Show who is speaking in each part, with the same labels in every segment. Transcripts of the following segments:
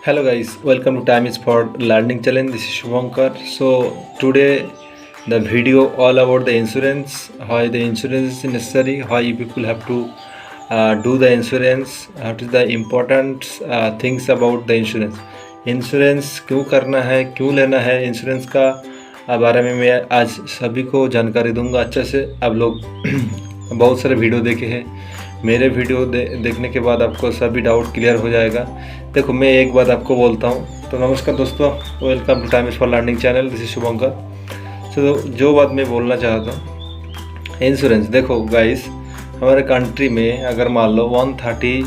Speaker 1: Hello guys, welcome to Time is for Learning Challenge. This is Shubhankar. So today the video all about the insurance, why the insurance is necessary, why you people have to do the insurance, what is the important things about the insurance. Insurance क्यों करना है, क्यों लेना है insurance का बारे में मैं आज सभी को जानकारी दूंगा अच्छे से। आप लोग बहुत सारे वीडियो देखे हैं, मेरे वीडियो देखने के बाद आपको सभी डाउट क्लियर हो जाएगा। देखो मैं एक बात आपको बोलता हूँ। तो नमस्कार दोस्तों, welcome to time is for learning channel, this is Shubhankar. तो जो बात मैं बोलना चाहता हूँ, इंश्योरेंस देखो गाइस, हमारे कंट्री में अगर मान लो 130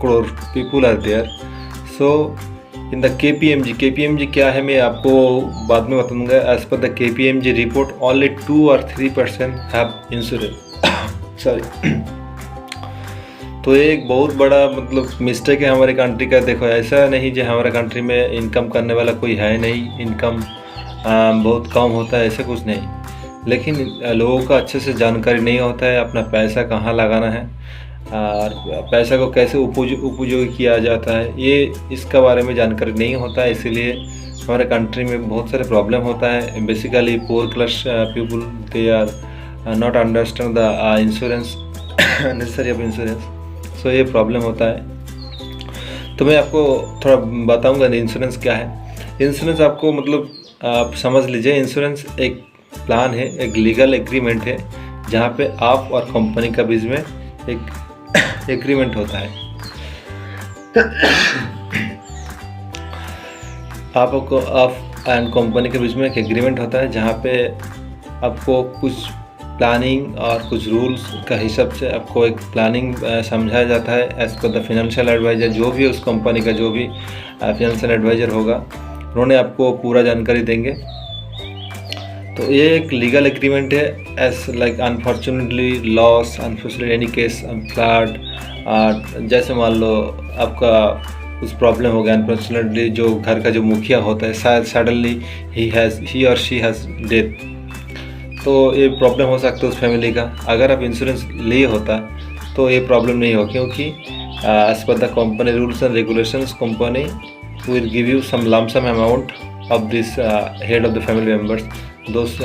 Speaker 1: crore people are there. So in the KPMG क्या है मैं आपको बाद में बताऊंगा। As per the KPMG report only 2 or 3% have insurance sorry. तो ये एक बहुत बड़ा मतलब मिस्टेक है हमारे कंट्री का। देखो ऐसा नहीं जो हमारे कंट्री में इनकम करने वाला कोई है नहीं, इनकम बहुत कम होता है, ऐसा कुछ नहीं। लेकिन लोगों का अच्छे से जानकारी नहीं होता है अपना पैसा कहाँ लगाना है और पैसा को कैसे उपयोगी किया जाता है, ये इसका बारे में जानकारी नहीं होता है। इसीलिए हमारे कंट्री में बहुत सारे प्रॉब्लम होता है। Basically poor class people they are not understand the insurance necessary of insurance. So ये प्रॉब्लम होता है। तो मैं आपको थोड़ा बताऊंगा इंश्योरेंस क्या है। इंश्योरेंस आपको मतलब आप समझ लीजिए, इंश्योरेंस एक प्लान है, एक लीगल एग्रीमेंट है जहाँ पे आप और कंपनी का बीच में एक एग्रीमेंट होता है। आपको आप एंड कंपनी के बीच में एक एग्रीमेंट होता है जहाँ पे आपको कुछ प्लानिंग और कुछ रूल्स का हिसाब से आपको एक प्लानिंग समझाया जाता है। As per the financial adviser, जो भी उस कंपनी का जो भी फाइनेंशियल एडवाइज़र होगा, उन्होंने आपको पूरा जानकारी देंगे। तो ये एक लीगल एग्रीमेंट है। As like unfortunately loss, unfortunately any case, flood, जैसे मान लो आपका कुछ प्रॉब्लम हो गया, अनफॉर्चुनेटली जो घर का जो मुखिया होता है शायद सडनली ही और शी हैज़ डेथ, तो ये प्रॉब्लम हो सकता है उस फैमिली का। अगर आप इंश्योरेंस लिए होता तो ये प्रॉब्लम नहीं हो, क्योंकि as per the company rules and regulations company will give you some lump sum amount of this head of the family members those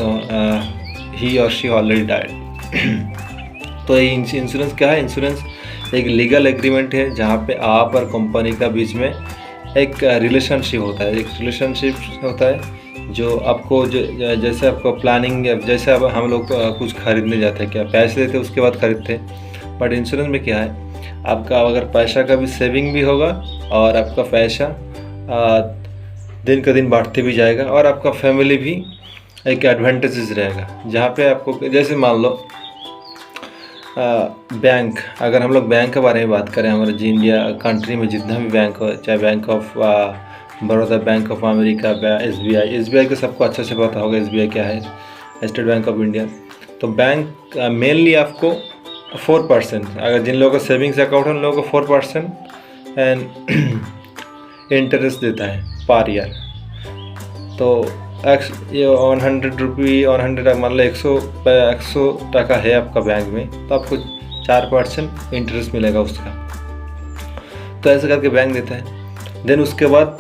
Speaker 1: he और शी ऑलरेडी डाइड। तो ये इंश्योरेंस क्या है? इंश्योरेंस एक लीगल एग्रीमेंट है जहाँ पे आप और कंपनी का बीच में एक रिलेशनशिप होता है। एक रिलेशनशिप होता है जो आपको जैसे आपको प्लानिंग, जैसे अब हम लोग कुछ खरीदने जाते हैं, क्या पैसे देते उसके बाद खरीदते हैं। बट इंश्योरेंस में क्या है, आपका अगर पैसा का भी सेविंग भी होगा और आपका पैसा दिन का दिन बढ़ते भी जाएगा और आपका फैमिली भी एक एडवांटेजेस रहेगा। जहाँ पे आपको जैसे मान लो बैंक, अगर हम लोग बैंक के बारे में बात करें, हमारे इंडिया कंट्री में जितना भी बैंक हो, चाहे bank of Baroda, bank of America, SBI को सबको अच्छे से पता होगा SBI क्या है, स्टेट बैंक ऑफ इंडिया। तो बैंक मेनली आपको 4%, अगर जिन लोगों का सेविंग्स अकाउंट है उन लोगों को 4% एंड इंटरेस्ट देता है पर ईयर। तो ये 100 रुपये, 100 मान लो 100 टका है आपका बैंक में, तो आपको 4% इंटरेस्ट मिलेगा उसका। तो ऐसे करके बैंक देता है। देन उसके बाद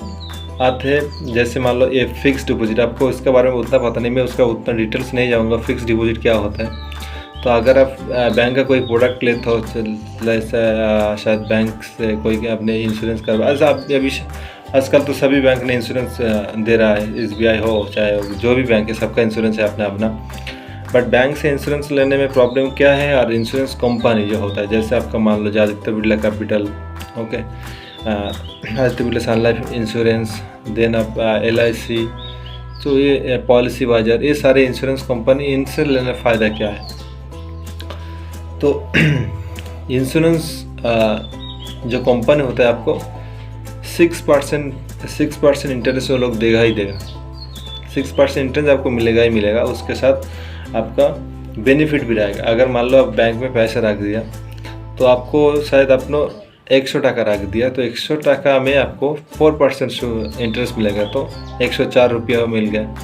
Speaker 1: आते हैं जैसे मान लो ये फिक्स डिपॉजिट। आपको इसके बारे में उतना पता नहीं, मैं उसका उतना डिटेल्स नहीं जाऊंगा फिक्स डिपॉजिट क्या होता है। तो अगर आप बैंक का कोई प्रोडक्ट लेते हो, जैसे शायद बैंक से कोई अपने इंश्योरेंस करवा, ऐसा आप अभी आजकल तो सभी बैंक ने इंश्योरेंस दे रहा है, SBI हो चाहे जो भी बैंक है, सबका इंश्योरेंस है अपना अपना। बट बैंक से इंश्योरेंस लेने में प्रॉब्लम क्या है, और इंश्योरेंस कंपनी जो होता है, जैसे आपका मान लो आदित्य बिरला कैपिटल, ओके, आदित्य बिरला सन लाइफ इंश्योरेंस, देन आप LIC, तो ये पॉलिसी बाजार, ये सारे इंश्योरेंस कंपनी, इनसे लेने फ़ायदा क्या है? तो इंश्योरेंस जो कंपनी होता है आपको 6% इंटरेस्ट वो लोग देगा ही देगा। 6% इंटरेस्ट आपको मिलेगा ही मिलेगा। उसके साथ आपका बेनिफिट भी रहेगा। अगर मान लो आप बैंक में पैसा रख दिया तो आपको शायद आपने 100 टका रख दिया, तो 100 टका में आपको 4% इंटरेस्ट मिलेगा, तो 104 रुपया मिल गया।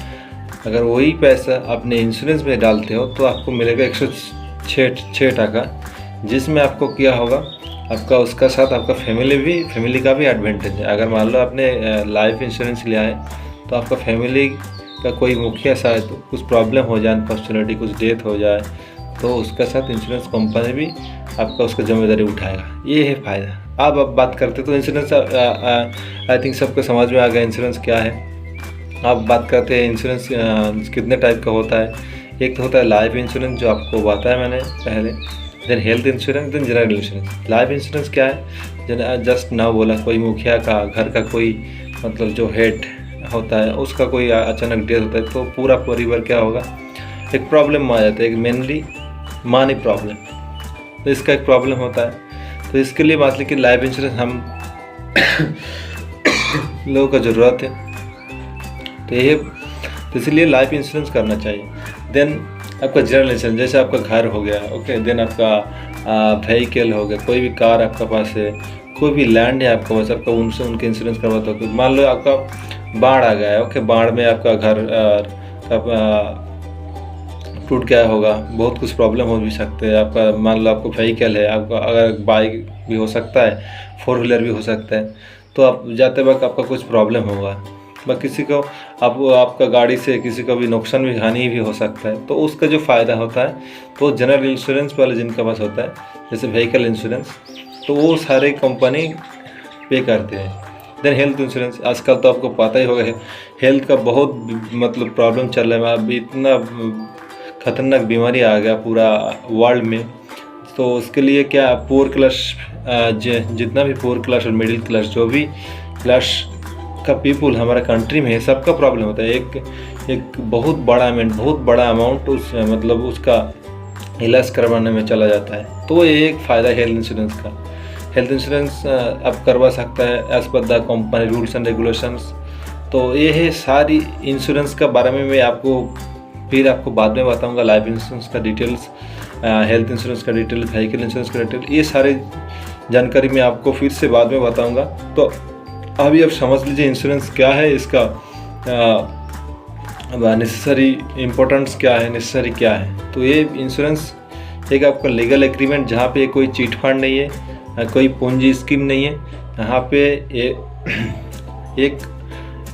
Speaker 1: अगर वही पैसा आपने इंश्योरेंस में डालते हो तो आपको मिलेगा 106 टका, जिसमें आपको क्या होगा, आपका उसका साथ आपका फैमिली का भी एडवांटेज है। अगर मान लो आपने लाइफ इंश्योरेंस लिया है तो आपका फैमिली का कोई मुखिया शायद कुछ प्रॉब्लम हो जाए, अनफॉर्चुनेटली कुछ डेथ हो जाए, तो उसका साथ इंश्योरेंस कंपनी भी आपका उसका जिम्मेदारी उठाएगा। ये है फ़ायदा। अब बात करते तो इंश्योरेंस आई थिंक सबको समझ में आ गया इंश्योरेंस क्या है। अब बात करते हैं इंश्योरेंस कितने टाइप का होता है। एक तो होता है लाइफ इंश्योरेंस जो आपको बताया मैंने पहले, then health insurance, then general insurance. Life insurance क्या है, जस्ट ना बोला कोई मुखिया का घर का कोई मतलब जो हेड होता है उसका कोई अचानक डेथ होता है तो पूरा परिवार क्या होगा, एक प्रॉब्लम में आ जाता है, एक मेनली मनी प्रॉब्लम। तो इसका एक प्रॉब्लम होता है, तो इसके लिए मान ली कि लाइफ इंश्योरेंस हम लोगों का ज़रूरत है, तो इसलिए लाइफ इंश्योरेंस करना चाहिए। देन आपका जनरल इंश्योरेंस, जैसे आपका घर हो गया, ओके, देन आपका व्हीकल हो गया, कोई भी कार आपका पास है, कोई भी लैंड है आपका पास, आपका उनके इंश्योरेंस करवाता हो। मान लो आपका बाढ़ आ गया है, ओके, बाढ़ में आपका घर टूट गया होगा, बहुत कुछ प्रॉब्लम हो भी सकते हैं। आपका मान लो आपको व्हीकल है, आपका अगर बाइक भी हो सकता है, 4 व्हीलर भी हो सकता है, तो आप जाते वक्त आपका कुछ प्रॉब्लम होगा, किसी को आपका गाड़ी से किसी को भी नुकसान भी, हानि भी हो सकता है, तो उसका जो फ़ायदा होता है तो जनरल इंश्योरेंस वाले जिनका पास होता है, जैसे व्हीकल इंश्योरेंस, तो वो सारे कंपनी पे करते हैं। देन हेल्थ इंश्योरेंस, आजकल तो आपको पता ही होगा हेल्थ का बहुत मतलब प्रॉब्लम चल रहा है। अब इतना खतरनाक बीमारी आ गया पूरा वर्ल्ड में, तो उसके लिए क्या पुअर क्लास जितना भी पुअर क्लास और मिडिल क्लास जो भी क्लास का पीपल हमारा कंट्री में है, सबका प्रॉब्लम होता है। एक बहुत बड़ा अमाउंट उस मतलब उसका इलाज करवाने में चला जाता है। तो ये एक फ़ायदा है हेल्थ इंश्योरेंस का। हेल्थ इंश्योरेंस आप करवा सकता है as per the company rules and regulations. तो ये है सारी इंश्योरेंस का बारे में मैं आपको बाद में बताऊंगा। लाइफ इंश्योरेंस का डिटेल्स, हेल्थ इंश्योरेंस का डिटेल्स, व्हीकल इंश्योरेंस का डिटेल, ये सारी जानकारी मैं आपको फिर से बाद में बताऊंगा। तो अभी आप समझ लीजिए इंश्योरेंस क्या है, इसका नेसेसरी इम्पोर्टेंस क्या है, नेसेसरी क्या है। तो ये इंश्योरेंस एक आपका लीगल एग्रीमेंट, जहाँ पे कोई चिट फंड नहीं है, कोई पूंजी स्कीम नहीं है। यहाँ पे एक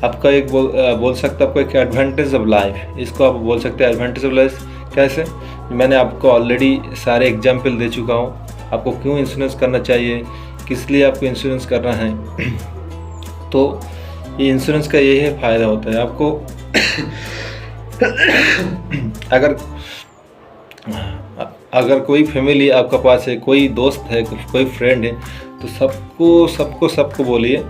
Speaker 1: आपका एक बोल सकते आपको एक एडवांटेज ऑफ लाइफ, इसको आप बोल सकते हैं एडवांटेज ऑफ लाइफ। कैसे, मैंने आपको ऑलरेडी सारे एग्जाम्पल दे चुका हूँ, आपको क्यों इंश्योरेंस करना चाहिए, किस लिए आपको इंश्योरेंस करना है। तो ये इंश्योरेंस का यही है फ़ायदा होता है आपको। अगर कोई फैमिली आपका पास है, कोई दोस्त है, कोई फ्रेंड है, तो सबको बोलिए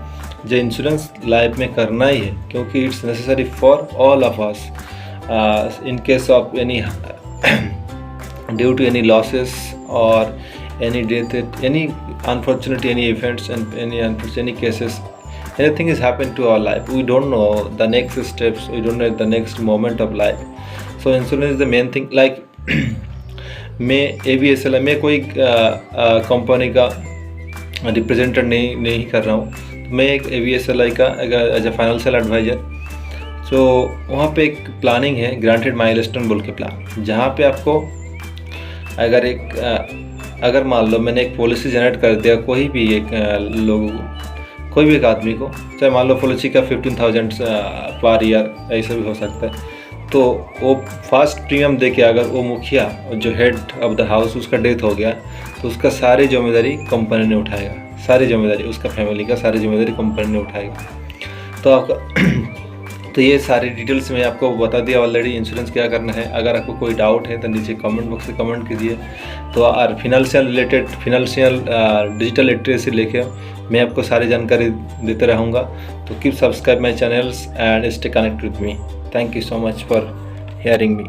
Speaker 1: जो इंश्योरेंस लाइफ में करना ही है, क्योंकि it's necessary for all of us in case of any due to any losses और any death, any unfortunate any events and any cases, anything is happened to our life, we don't know the next steps, we don't know the next moment of life. So insurance is the main thing. Like मैं ABSL मैं कोई company का representative नहीं कर रहा हूँ, मैं एक ABSLI का एज ए फाइनेंशियल एडवाइज़र। सो वहाँ पे एक प्लानिंग है, ग्रांटेड माइलस्टोन बोल के प्लान, जहाँ पे आपको अगर मान लो मैंने एक पॉलिसी जनरेट कर दिया कोई भी एक आदमी को, चाहे मान लो पॉलिसी का 15,000 पर ईयर ऐसा भी हो सकता है, तो वो फर्स्ट प्रीमियम दे के अगर वो मुखिया जो हेड ऑफ द हाउस उसका डेथ हो गया, तो उसका सारी जिम्मेदारी कंपनी ने उठाएगा, सारी जिम्मेदारी उसका फैमिली का सारी जिम्मेदारी कंपनी ने उठाएगा। तो आपका तो ये सारी डिटेल्स मैं आपको बता दिया ऑलरेडी, इंश्योरेंस क्या करना है। अगर आपको कोई डाउट है तो नीचे कमेंट बॉक्स में कमेंट कीजिए। तो और फिनंशियल डिजिटल लिटरेसी लेके मैं आपको सारी जानकारी देते रहूँगा। तो keep subscribe my channels and stay connect with me. Thank you so much for hearing me.